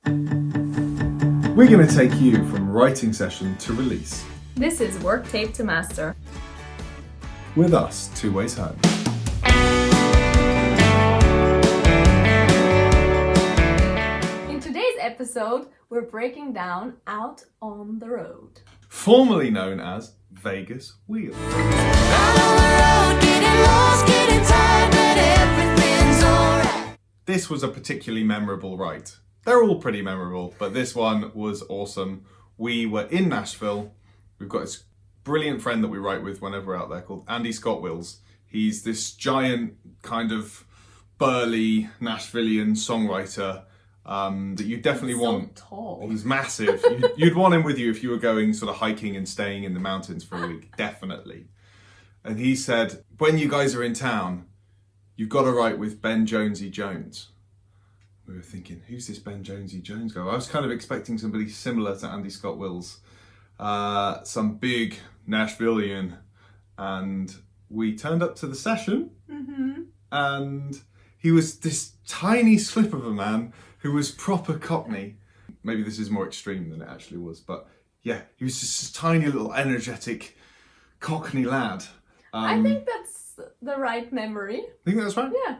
We're going to take you from writing session to release. This is Worktape to Master. With us, two ways home. In today's episode, we're breaking down Out on the Road. Formerly known as Vegas Wheel. This was a particularly memorable ride. They're all pretty memorable, but this one was awesome. We were in Nashville. We've got this brilliant friend that we write with whenever we're out there called Andy Scott Wills. He's this giant kind of burly Nashvilleian songwriter that you definitely want. So tall. He's massive. You'd want him with you if you were going sort of hiking and staying in the mountains for a week, definitely. And he said, when you guys are in town, you've got to write with Ben Jonesy Jones. We were thinking, who's this Ben Jonesy Jones guy? I was kind of expecting somebody similar to Andy Scott Wills, some big Nashvilleian, and we turned up to the session, and he was this tiny slip of a man who was proper Cockney. Maybe this is more extreme than it actually was, but yeah, he was just this tiny little energetic Cockney lad. I think that's the right memory. Think that's right? Yeah.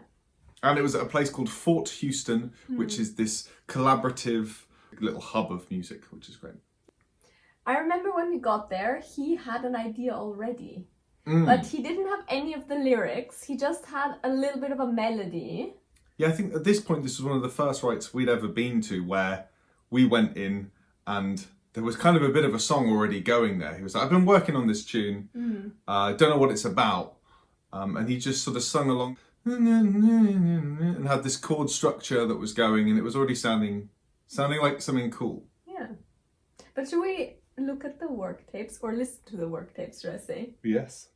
And it was at a place called Fort Houston, which is this collaborative little hub of music, which is great. I remember when we got there, he had an idea already. But he didn't have any of the lyrics. He just had a little bit of a melody. Yeah, I think at this point, this was one of the first rides we'd ever been to where we went in and there was kind of a bit of a song already going there. He was like, I've been working on this tune. I don't know what it's about. And he just sort of sung along and had this chord structure that was going, and it was already sounding like something cool. Yeah. But should we look at the work tapes or listen to the work tapes, should I say? Yes.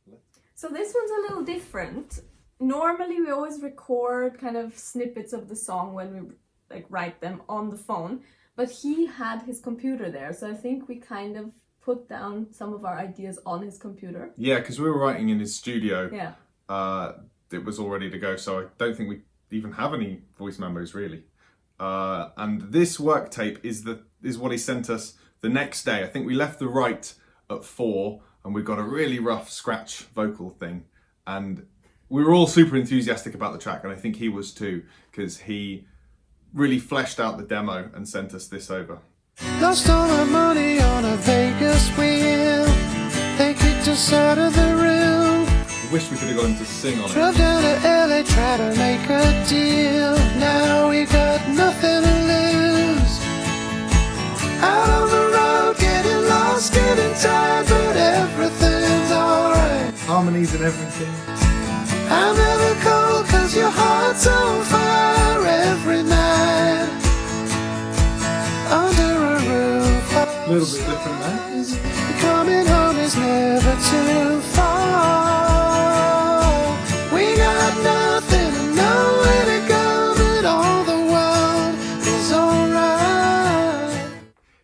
So this one's a little different. Normally we always record kind of snippets of the song when we write them on the phone, but he had his computer there, so I think we kind of put down some of our ideas on his computer. Yeah, because we were writing in his studio. Yeah. It was all ready to go, so I don't think we even have any voice memos really. And this work tape is what he sent us the next day. I think we left the write at 4 and we got a really rough scratch vocal thing, and we were all super enthusiastic about the track, and I think he was too, because he really fleshed out the demo and sent us this over. Lost all our money on a Vegas wheel. They kicked us out of the room. I wish we could have got him to sing on it. Drove down to LA, tried to make a deal. Now we got nothing to lose. Out on the road, getting lost, getting tired, but everything's alright. Harmonies and everything. I'm never cold, cause your heart's on fire every night. Under a roof. A little bit different there. Coming home is never too far. We got nothing and nowhere to go, but all the world is alright.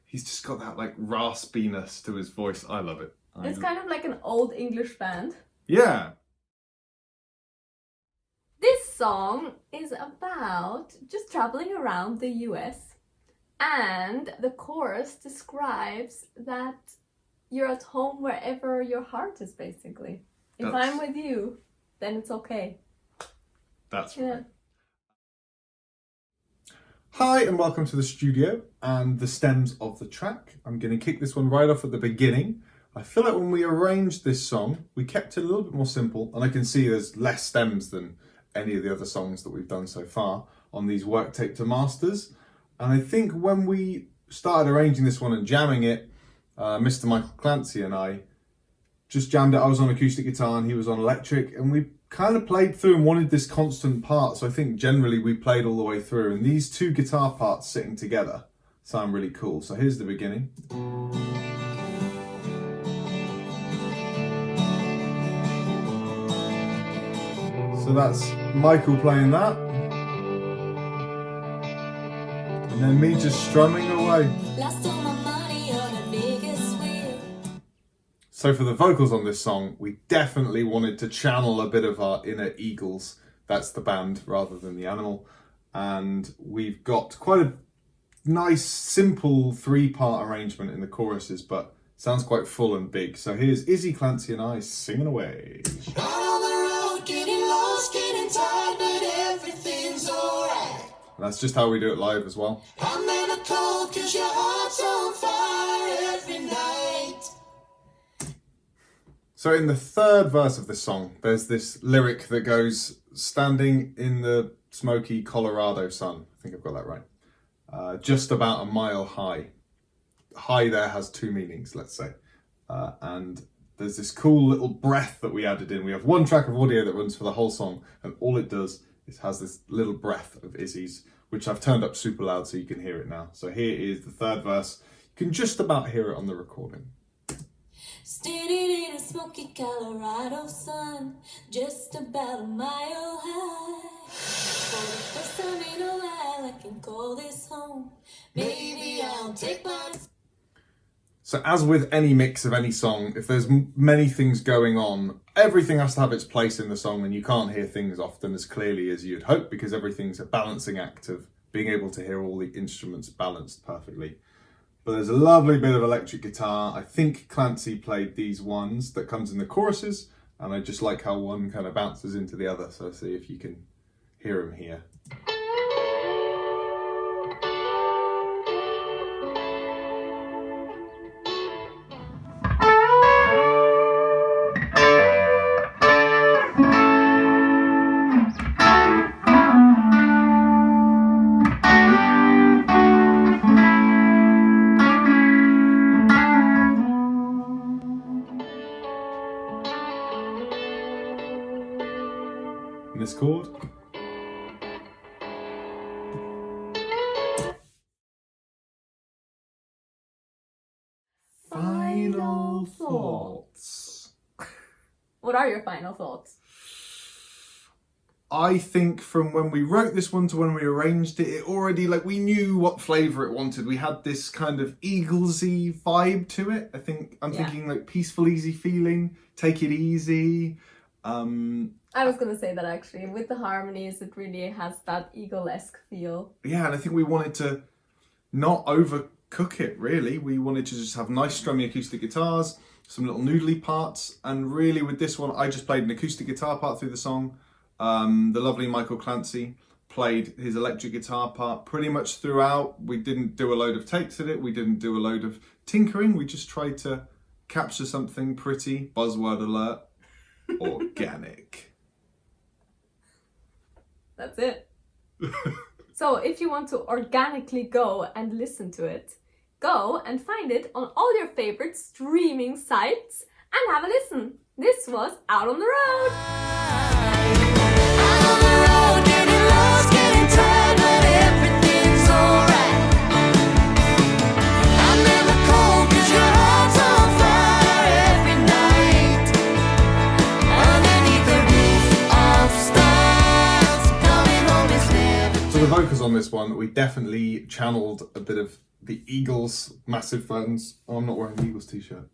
He's just got that raspiness to his voice. I love it. It's kind of like an old English band. Yeah. This song is about just traveling around the US, and the chorus describes that you're at home wherever your heart is, basically. If I'm with you, then it's okay. That's right. Hi and welcome to the studio and the stems of the track. I'm going to kick this one right off at the beginning. I feel like when we arranged this song, we kept it a little bit more simple, and I can see there's less stems than any of the other songs that we've done so far on these Worktape to Masters. And I think when we started arranging this one and jamming it, Mr. Michael Clancy and I just jammed it. I was on acoustic guitar and he was on electric, and we kind of played through and wanted this constant part. So I think generally we played all the way through, and these two guitar parts sitting together sound really cool. So here's the beginning. So that's Michael playing that. And then me just strumming away. So for the vocals on this song, we definitely wanted to channel a bit of our inner Eagles. That's the band rather than the animal. And we've got quite a nice, simple 3-part arrangement in the choruses, but sounds quite full and big. So here's Izzy, Clancy and I singing away. Out on the road, getting lost, getting tired, but everything's alright. And that's just how we do it live as well. I'm never cold, 'cause your heart's on fire every night. So in the third verse of this song, there's this lyric that goes, standing in the smoky Colorado sun. I think I've got that right. Just about a mile high. High there has 2 meanings, let's say. And there's this cool little breath that we added in. We have 1 track of audio that runs for the whole song, and all it does is has this little breath of Izzy's, which I've turned up super loud so you can hear it now. So here is the third verse. You can just about hear it on the recording. Standing in a smoky Colorado sun, just about a mile high. For the first time in a while, I can call this home. Maybe I'll take my... So as with any mix of any song, if there's many things going on, everything has to have its place in the song, and you can't hear things often as clearly as you'd hope, because everything's a balancing act of being able to hear all the instruments balanced perfectly. But there's a lovely bit of electric guitar. I think Clancy played these ones that comes in the choruses, and I just like how one kind of bounces into the other. So see if you can hear them here. This chord. Final thoughts. What are your final thoughts? I think from when we wrote this one to when we arranged it, it already, like, we knew what flavour it wanted. We had this kind of Eaglesy vibe to it. I think I'm thinking like peaceful, easy feeling, take it easy. I was gonna say that actually. With the harmonies, it really has that Eagle-esque feel. Yeah, and I think we wanted to not overcook it, really. We wanted to just have nice strummy acoustic guitars, some little noodly parts, and really with this one, I just played an acoustic guitar part through the song. The lovely Michael Clancy played his electric guitar part pretty much throughout. We didn't do a load of takes at it. We didn't do a load of tinkering. We just tried to capture something pretty, buzzword alert, organic. That's it. So if you want to organically go and listen to it, go and find it on all your favorite streaming sites and have a listen. This was Out on the Road. Out on the road, getting lost, getting tired, but everything's alright. I'm never cold, 'cause your heart's on fire every night. Underneath the roof of stars, coming home is never... So the vocals on this one, we definitely channeled a bit of the Eagles' massive friends. Oh, I'm not wearing the Eagles t-shirt.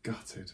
Gutted.